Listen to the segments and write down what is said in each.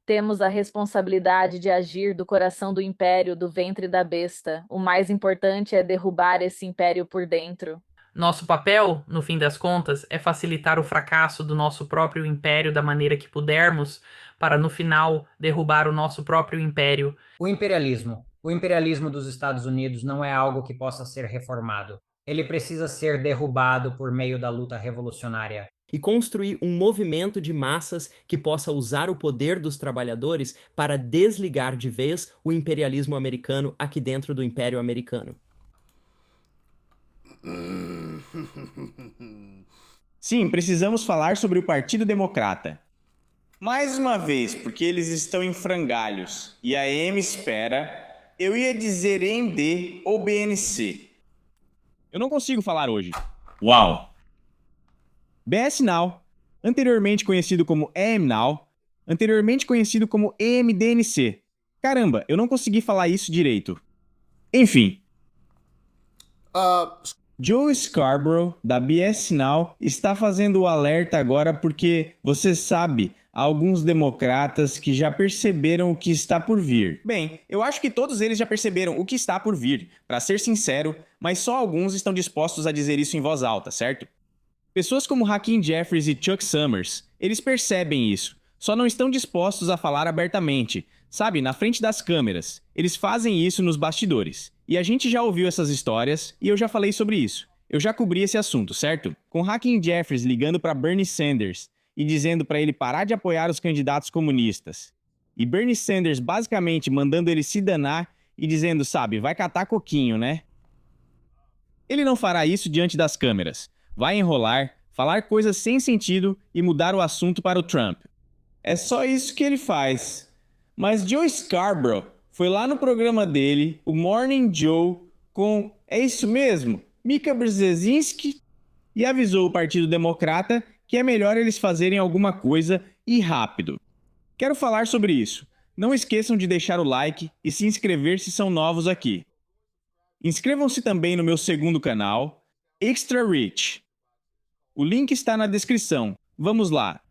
Temos a responsabilidade de agir do coração do império, do ventre da besta. O mais importante é derrubar esse império por dentro. Nosso papel, no fim das contas, é facilitar o fracasso do nosso próprio império da maneira que pudermos, para no final derrubar o nosso próprio império. O imperialismo. O imperialismo dos Estados Unidos não é algo que possa ser reformado. Ele precisa ser derrubado por meio da luta revolucionária. E construir um movimento de massas que possa usar o poder dos trabalhadores para desligar de vez o imperialismo americano aqui dentro do Império Americano. Sim, precisamos falar sobre o Partido Democrata. Mais uma vez, porque eles estão em frangalhos e a M espera, eu ia dizer MD ou BNC. Eu não consigo falar hoje. Uau! BS Now, anteriormente conhecido como EM Now, anteriormente conhecido como EMDNC. Caramba, eu não consegui falar isso direito. Enfim. Joe Scarborough, da BS Now, está fazendo o alerta agora porque, você sabe, há alguns democratas que já perceberam o que está por vir. Bem, eu acho que todos eles já perceberam o que está por vir, para ser sincero, mas só alguns estão dispostos a dizer isso em voz alta, certo? Pessoas como Hakeem Jeffries e Chuck Summers, eles percebem isso, só não estão dispostos a falar abertamente, sabe, na frente das câmeras. Eles fazem isso nos bastidores. E a gente já ouviu essas histórias e eu já falei sobre isso. Eu já cobri esse assunto, certo? Com Hakeem Jeffries ligando para Bernie Sanders e dizendo para ele parar de apoiar os candidatos comunistas. E Bernie Sanders basicamente mandando ele se danar e dizendo, sabe, vai catar coquinho, né? Ele não fará isso diante das câmeras. Vai enrolar, falar coisas sem sentido e mudar o assunto para o Trump. É só isso que ele faz. Mas Joe Scarborough foi lá no programa dele, o Morning Joe, com, é isso mesmo, Mika Brzezinski, e avisou o Partido Democrata que é melhor eles fazerem alguma coisa e rápido. Quero falar sobre isso. Não esqueçam de deixar o like e se inscrever se são novos aqui. Inscrevam-se também no meu segundo canal, Extra Rich. O link está na descrição. Vamos lá.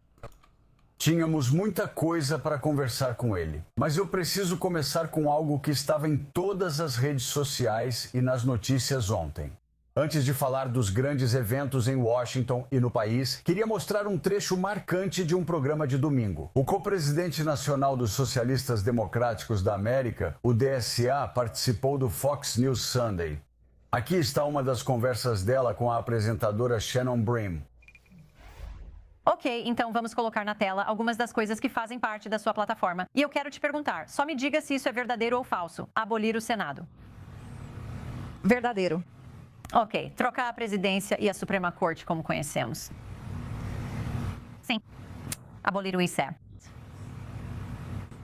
Tínhamos muita coisa para conversar com ele, mas eu preciso começar com algo que estava em todas as redes sociais e nas notícias ontem. Antes de falar dos grandes eventos em Washington e no país, queria mostrar um trecho marcante de um programa de domingo. O co-presidente nacional dos Socialistas Democráticos da América, o DSA, participou do Fox News Sunday. Aqui está uma das conversas dela com a apresentadora Shannon Bream. Ok, então vamos colocar na tela algumas das coisas que fazem parte da sua plataforma. E eu quero te perguntar, só me diga se isso é verdadeiro ou falso. Abolir o Senado. Verdadeiro. Ok, trocar a presidência e a Suprema Corte como conhecemos. Sim. Abolir o ICE.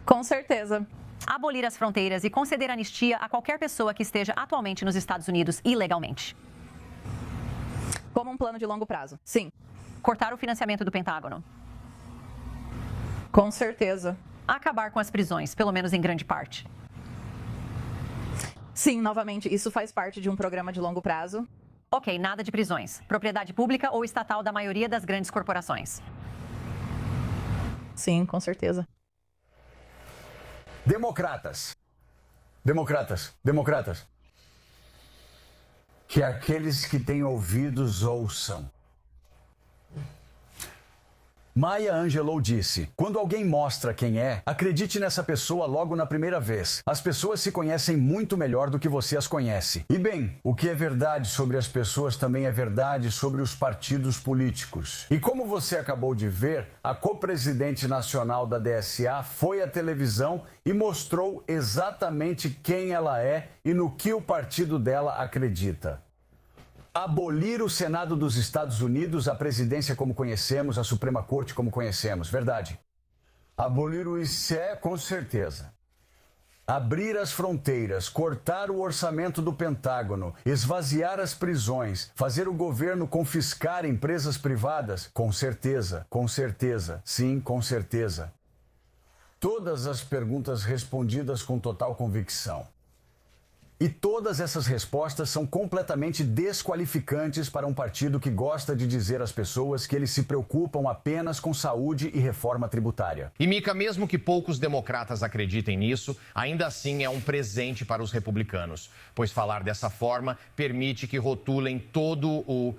Com certeza. Abolir as fronteiras e conceder anistia a qualquer pessoa que esteja atualmente nos Estados Unidos ilegalmente. Como um plano de longo prazo. Sim. Cortar o financiamento do Pentágono. Com certeza. Acabar com as prisões, pelo menos em grande parte. Sim, novamente, isso faz parte de um programa de longo prazo. Ok, nada de prisões. Propriedade pública ou estatal da maioria das grandes corporações. Sim, com certeza. Democratas. Que aqueles que têm ouvidos ouçam. Maya Angelou disse: quando alguém mostra quem é, acredite nessa pessoa logo na primeira vez. As pessoas se conhecem muito melhor do que você as conhece. E bem, o que é verdade sobre as pessoas também é verdade sobre os partidos políticos. E como você acabou de ver, a co-presidente nacional da DSA foi à televisão e mostrou exatamente quem ela é e no que o partido dela acredita. Abolir o Senado dos Estados Unidos, a presidência como conhecemos, a Suprema Corte como conhecemos, verdade? Abolir o ICE, com certeza. Abrir as fronteiras, cortar o orçamento do Pentágono, esvaziar as prisões, fazer o governo confiscar empresas privadas, com certeza, sim, com certeza. Todas as perguntas respondidas com total convicção. E todas essas respostas são completamente desqualificantes para um partido que gosta de dizer às pessoas que eles se preocupam apenas com saúde e reforma tributária. E, Mika, mesmo que poucos democratas acreditem nisso, ainda assim é um presente para os republicanos, pois falar dessa forma permite que rotulem todo o...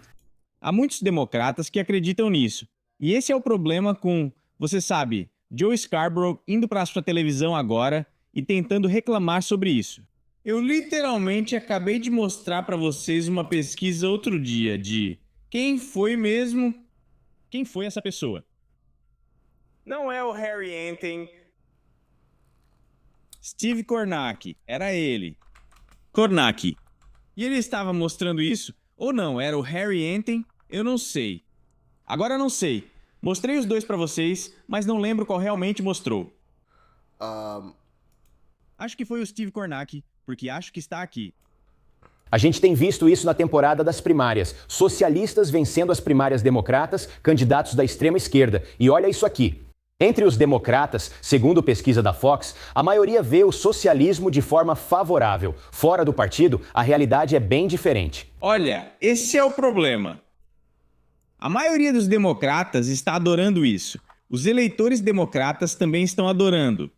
Há muitos democratas que acreditam nisso. E esse é o problema com, você sabe, Joe Scarborough indo para a sua televisão agora e tentando reclamar sobre isso. Eu literalmente acabei de mostrar para vocês uma pesquisa outro dia de quem foi mesmo... Quem foi essa pessoa? Não é o Harry Enten. Steve Kornacki, era ele. Kornacki. E ele estava mostrando isso? Ou não, era o Harry Enten? Eu não sei. Agora não sei. Mostrei os dois para vocês, mas não lembro qual realmente mostrou. Acho que foi o Steve Kornacki, porque acho que está aqui. A gente tem visto isso na temporada das primárias. Socialistas vencendo as primárias democratas, candidatos da extrema esquerda. E olha isso aqui. Entre os democratas, segundo pesquisa da Fox, a maioria vê o socialismo de forma favorável. Fora do partido, a realidade é bem diferente. Olha, esse é o problema. A maioria dos democratas está adorando isso. Os eleitores democratas também estão adorando.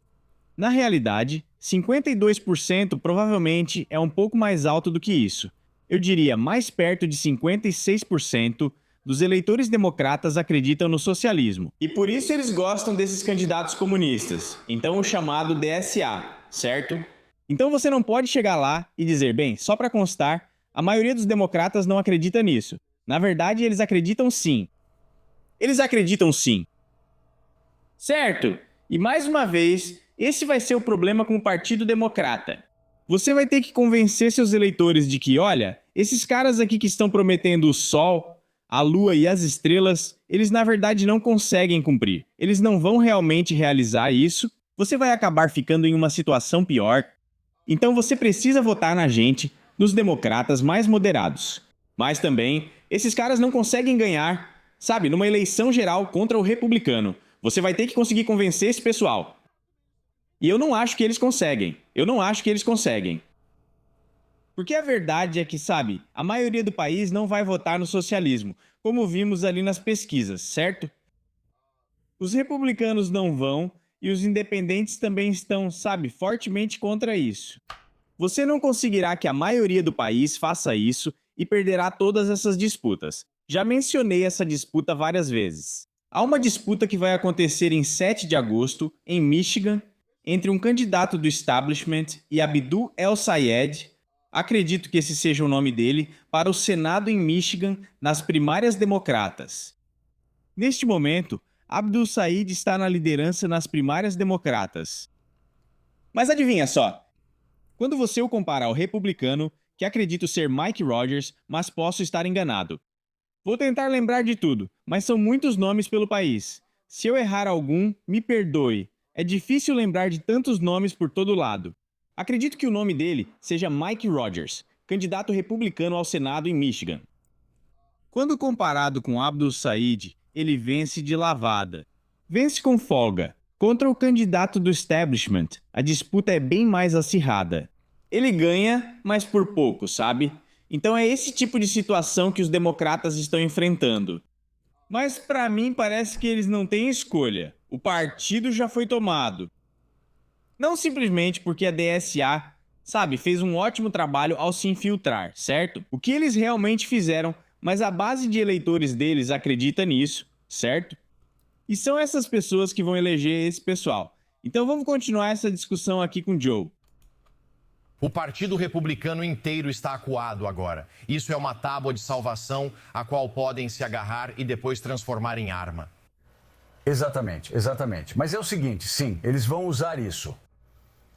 Na realidade, 52% provavelmente é um pouco mais alto do que isso. Eu diria mais perto de 56% dos eleitores democratas acreditam no socialismo. E por isso eles gostam desses candidatos comunistas. Então o chamado DSA, certo? Então você não pode chegar lá e dizer, bem, só para constar, a maioria dos democratas não acredita nisso. Na verdade, eles acreditam sim. Eles acreditam sim. Certo? E mais uma vez, esse vai ser o problema com o Partido Democrata. Você vai ter que convencer seus eleitores de que, olha, esses caras aqui que estão prometendo o sol, a lua e as estrelas, eles na verdade não conseguem cumprir. Eles não vão realmente realizar isso. Você vai acabar ficando em uma situação pior. Então você precisa votar na gente, nos democratas mais moderados. Mas também, esses caras não conseguem ganhar, sabe, numa eleição geral contra o republicano. Você vai ter que conseguir convencer esse pessoal. E eu não acho que eles conseguem. Eu não acho que eles conseguem. Porque a verdade é que, sabe, a maioria do país não vai votar no socialismo, como vimos ali nas pesquisas, certo? Os republicanos não vão e os independentes também estão, sabe, fortemente contra isso. Você não conseguirá que a maioria do país faça isso e perderá todas essas disputas. Já mencionei essa disputa várias vezes. Há uma disputa que vai acontecer em 7 de agosto, em Michigan, entre um candidato do establishment e Abdul El-Sayed, acredito que esse seja o nome dele, para o Senado em Michigan nas primárias democratas. Neste momento, Abdul Said está na liderança nas primárias democratas. Mas adivinha só, quando você o compara ao republicano, que acredito ser Mike Rogers, mas posso estar enganado. Vou tentar lembrar de tudo, mas são muitos nomes pelo país. Se eu errar algum, me perdoe. É difícil lembrar de tantos nomes por todo lado. Acredito que o nome dele seja Mike Rogers, candidato republicano ao Senado em Michigan. Quando comparado com Abdul Said, ele vence de lavada. Vence com folga. Contra o candidato do establishment, a disputa é bem mais acirrada. Ele ganha, mas por pouco, sabe? Então é esse tipo de situação que os democratas estão enfrentando. Mas para mim parece que eles não têm escolha. O partido já foi tomado. Não simplesmente porque a DSA, sabe, fez um ótimo trabalho ao se infiltrar, certo? O que eles realmente fizeram, mas a base de eleitores deles acredita nisso, certo? E são essas pessoas que vão eleger esse pessoal. Então vamos continuar essa discussão aqui com o Joe. O Partido Republicano inteiro está acuado agora. Isso é uma tábua de salvação a qual podem se agarrar e depois transformar em arma. Exatamente, exatamente. Mas é o seguinte, sim, eles vão usar isso.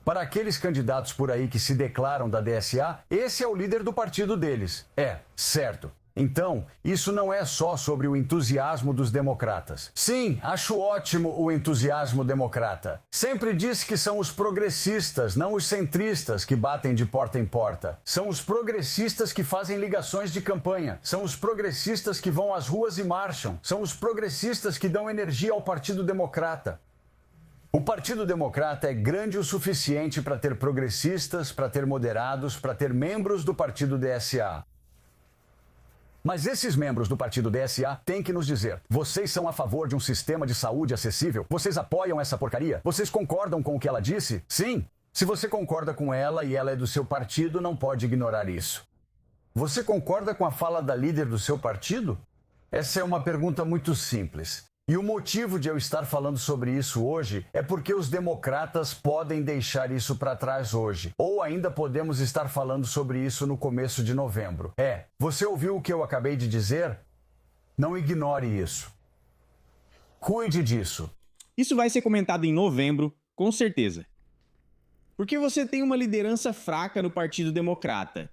Para aqueles candidatos por aí que se declaram da DSA, esse é o líder do partido deles. É, certo. Então, isso não é só sobre o entusiasmo dos democratas. Sim, acho ótimo o entusiasmo democrata. Sempre disse que são os progressistas, não os centristas, que batem de porta em porta. São os progressistas que fazem ligações de campanha. São os progressistas que vão às ruas e marcham. São os progressistas que dão energia ao Partido Democrata. O Partido Democrata é grande o suficiente para ter progressistas, para ter moderados, para ter membros do Partido DSA. Mas esses membros do Partido DSA têm que nos dizer: vocês são a favor de um sistema de saúde acessível? Vocês apoiam essa porcaria? Vocês concordam com o que ela disse? Sim. Se você concorda com ela e ela é do seu partido, não pode ignorar isso. Você concorda com a fala da líder do seu partido? Essa é uma pergunta muito simples. E o motivo de eu estar falando sobre isso hoje é porque os democratas podem deixar isso para trás hoje. Ou ainda podemos estar falando sobre isso no começo de novembro. Você ouviu o que eu acabei de dizer? Não ignore isso. Cuide disso. Isso vai ser comentado em novembro, com certeza. Porque você tem uma liderança fraca no Partido Democrata.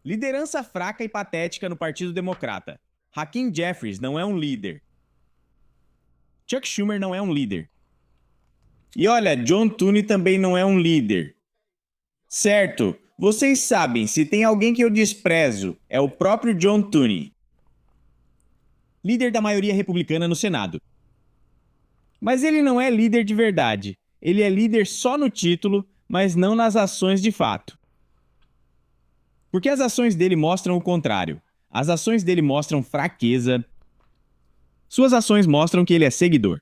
Liderança fraca e patética no Partido Democrata. Hakeem Jeffries não é um líder. Chuck Schumer não é um líder. E olha, John Thune também não é um líder. Certo, vocês sabem, se tem alguém que eu desprezo, é o próprio John Thune. Líder da maioria republicana no Senado. Mas ele não é líder de verdade. Ele é líder só no título, mas não nas ações de fato. Porque as ações dele mostram o contrário. As ações dele mostram fraqueza. Suas ações mostram que ele é seguidor.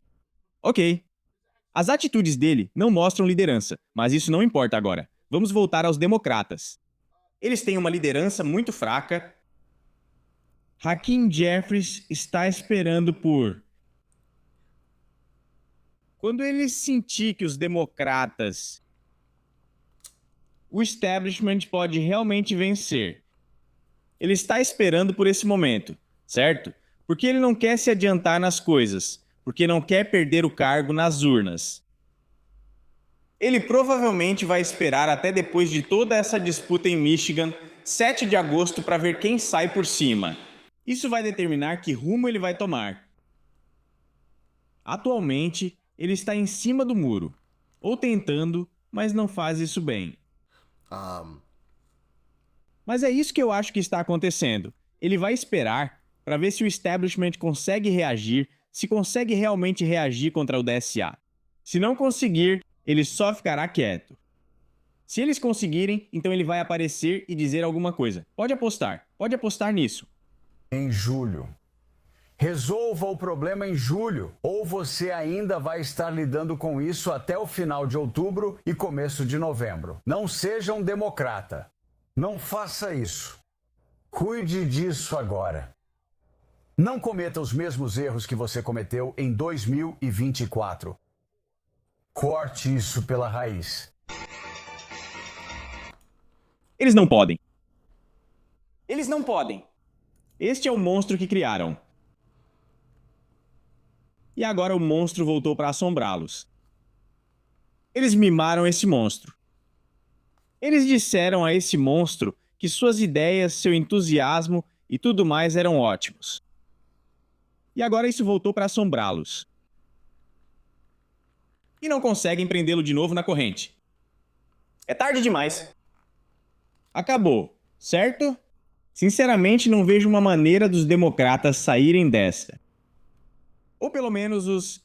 Ok. As atitudes dele não mostram liderança, mas isso não importa agora. Vamos voltar aos democratas. Eles têm uma liderança muito fraca. Hakeem Jeffries está esperando por... Quando ele sentir que os democratas... O establishment pode realmente vencer. Ele está esperando por esse momento, certo? Porque ele não quer se adiantar nas coisas, porque não quer perder o cargo nas urnas. Ele provavelmente vai esperar até depois de toda essa disputa em Michigan, 7 de agosto, para ver quem sai por cima. Isso vai determinar que rumo ele vai tomar. Atualmente, ele está em cima do muro, ou tentando, mas não faz isso bem. Mas é isso que eu acho que está acontecendo. Ele vai esperar para ver se o establishment consegue reagir, se consegue realmente reagir contra o DSA. Se não conseguir, ele só ficará quieto. Se eles conseguirem, então ele vai aparecer e dizer alguma coisa. Pode apostar nisso. Em julho. Resolva o problema em julho, ou você ainda vai estar lidando com isso até o final de outubro e começo de novembro. Não seja um democrata. Não faça isso. Cuide disso agora. Não cometa os mesmos erros que você cometeu em 2024. Corte isso pela raiz. Eles não podem. Eles não podem. Este é o monstro que criaram. E agora o monstro voltou para assombrá-los. Eles mimaram esse monstro. Eles disseram a esse monstro que suas ideias, seu entusiasmo e tudo mais eram ótimos. E agora isso voltou para assombrá-los. E não conseguem prendê-lo de novo na corrente. É tarde demais. Acabou, certo? Sinceramente, não vejo uma maneira dos democratas saírem dessa. Ou pelo menos os...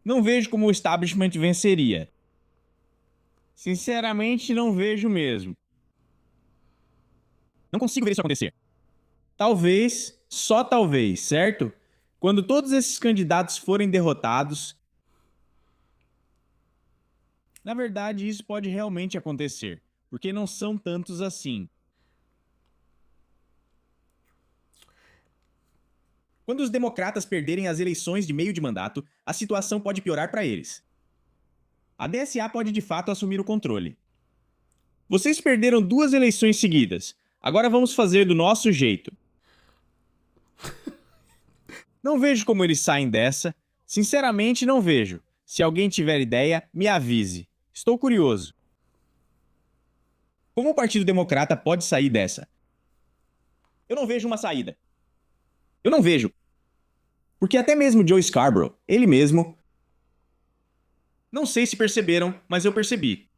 Não vejo como o establishment venceria. Sinceramente, não vejo mesmo. Não consigo ver isso acontecer. Talvez, só talvez, certo? Quando todos esses candidatos forem derrotados... Na verdade, isso pode realmente acontecer, porque não são tantos assim. Quando os democratas perderem as eleições de meio de mandato, a situação pode piorar para eles. A DSA pode de fato assumir o controle. Vocês perderam 2 eleições seguidas. Agora vamos fazer do nosso jeito. Não vejo como eles saem dessa. Sinceramente, não vejo. Se alguém tiver ideia, me avise. Estou curioso. Como o Partido Democrata pode sair dessa? Eu não vejo uma saída. Eu não vejo. Porque até mesmo Joe Scarborough, ele mesmo... Não sei se perceberam, mas eu percebi.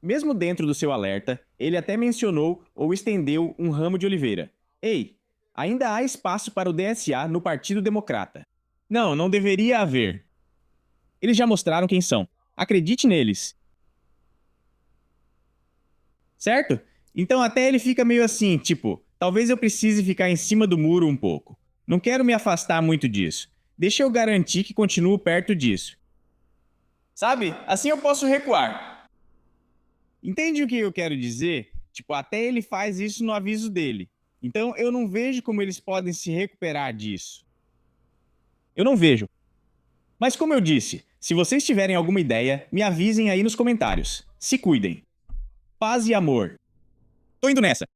Mesmo dentro do seu alerta, ele até mencionou ou estendeu um ramo de oliveira. Ei, ainda há espaço para o DSA no Partido Democrata. Não, não deveria haver. Eles já mostraram quem são. Acredite neles. Certo? Então até ele fica meio assim, tipo, talvez eu precise ficar em cima do muro um pouco. Não quero me afastar muito disso. Deixa eu garantir que continuo perto disso. Sabe? Assim eu posso recuar. Entende o que eu quero dizer? Tipo, até ele faz isso no aviso dele. Então eu não vejo como eles podem se recuperar disso. Eu não vejo. Mas como eu disse, se vocês tiverem alguma ideia, me avisem aí nos comentários. Se cuidem. Paz e amor. Tô indo nessa.